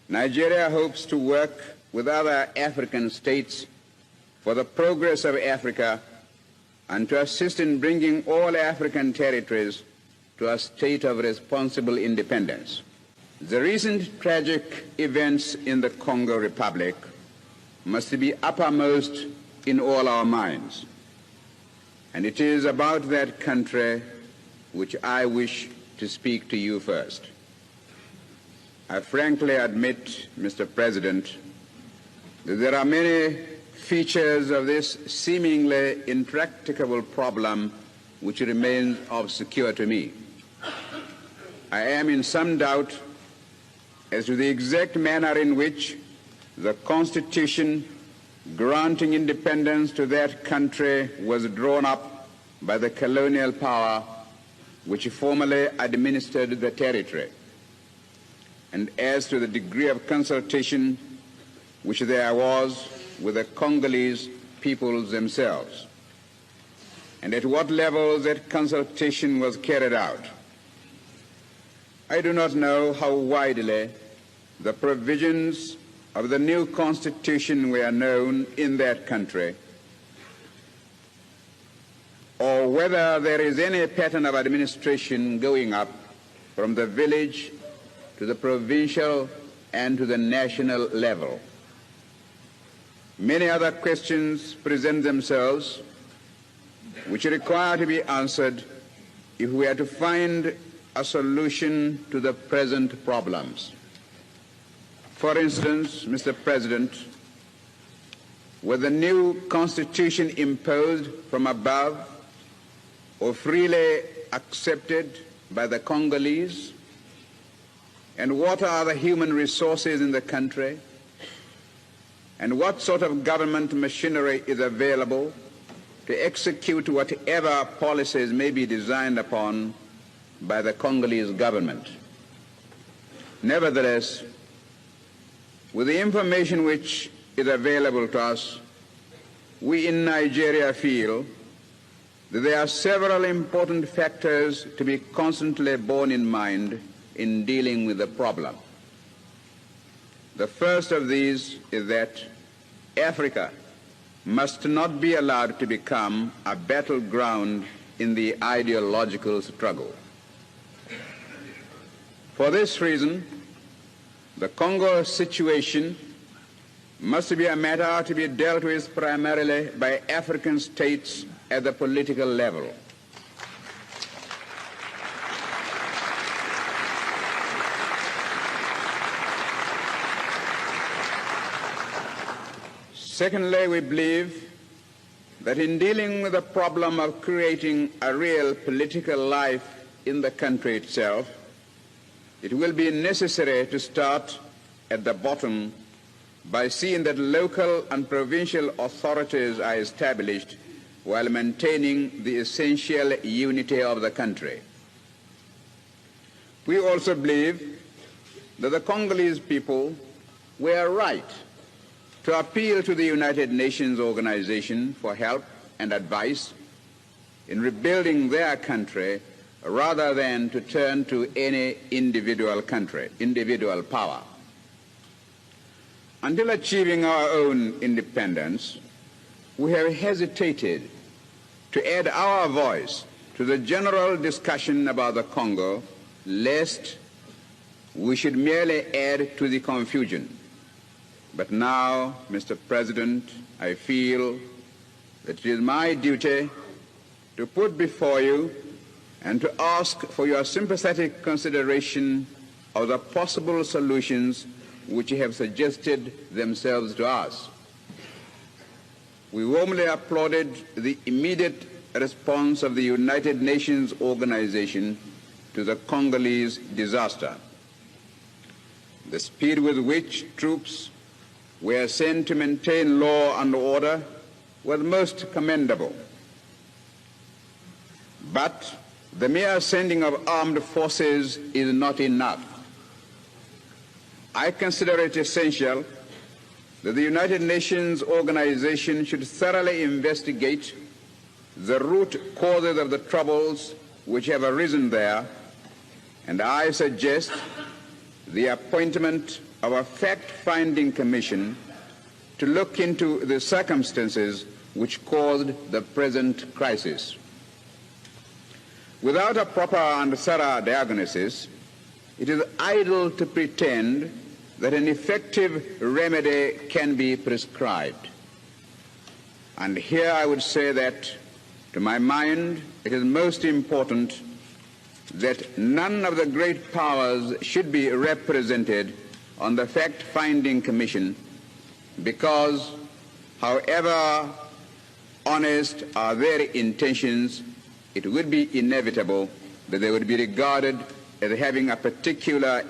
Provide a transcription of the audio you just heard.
Nigeria hopes to work with other African states for the progress of Africa and to assist in bringing all African territories to a state of responsible independence. The recent tragic events in the Congo Republic must be uppermost in all our minds. And it is about that country which I wish to speak to you first. I frankly admit, Mr. President, that there are many features of this seemingly intractable problem which remain obscure to me. I am in some doubt as to the exact manner in which the Constitution granting independence to that country was drawn up by the colonial power which formerly administered the territory, and as to the degree of consultation which there was with the Congolese peoples themselves, and at what level that consultation was carried out. I do not know how widely the provisions of the new Constitution were known in that country, or whether there is any pattern of administration going up from the village to the provincial and to the national level. Many other questions present themselves which require to be answered if we are to find a solution to the present problems. For instance, Mr. President, was the new Constitution imposed from above or freely accepted by the Congolese? And what are the human resources in the country? And what sort of government machinery is available to execute whatever policies may be designed upon by the Congolese government? Nevertheless, with the information which is available to us, we in Nigeria feel that there are several important factors to be constantly borne in mind in dealing with the problem. The first of these is that Africa must not be allowed to become a battleground in the ideological struggle. For this reason, the Congo situation must be a matter to be dealt with primarily by African states at the political level. Secondly, we believe that in dealing with the problem of creating a real political life in the country itself, it will be necessary to start at the bottom by seeing that local and provincial authorities are established while maintaining the essential unity of the country. We also believe that the Congolese people were right to appeal to the United Nations organization for help and advice in rebuilding their country rather than to turn to any individual power. Until achieving our own independence, we have hesitated to add our voice to the general discussion about the Congo, lest we should merely add to the confusion. But now, Mr. President, I feel that it is my duty to put before you and to ask for your sympathetic consideration of the possible solutions which have suggested themselves to us. We warmly applauded the immediate response of the United Nations organization to the Congolese disaster. The speed with which troops were sent to maintain law and order was most commendable. But the mere sending of armed forces is not enough. I consider it essential that the United Nations organization should thoroughly investigate the root causes of the troubles which have arisen there, and I suggest the appointment of a fact-finding commission to look into the circumstances which caused the present crisis. Without a proper and thorough diagnosis, it is idle to pretend that an effective remedy can be prescribed. And here I would say that, to my mind, it is most important that none of the great powers should be represented on the fact-finding commission, because however honest are their intentions, it would be inevitable that they would be regarded as having a particular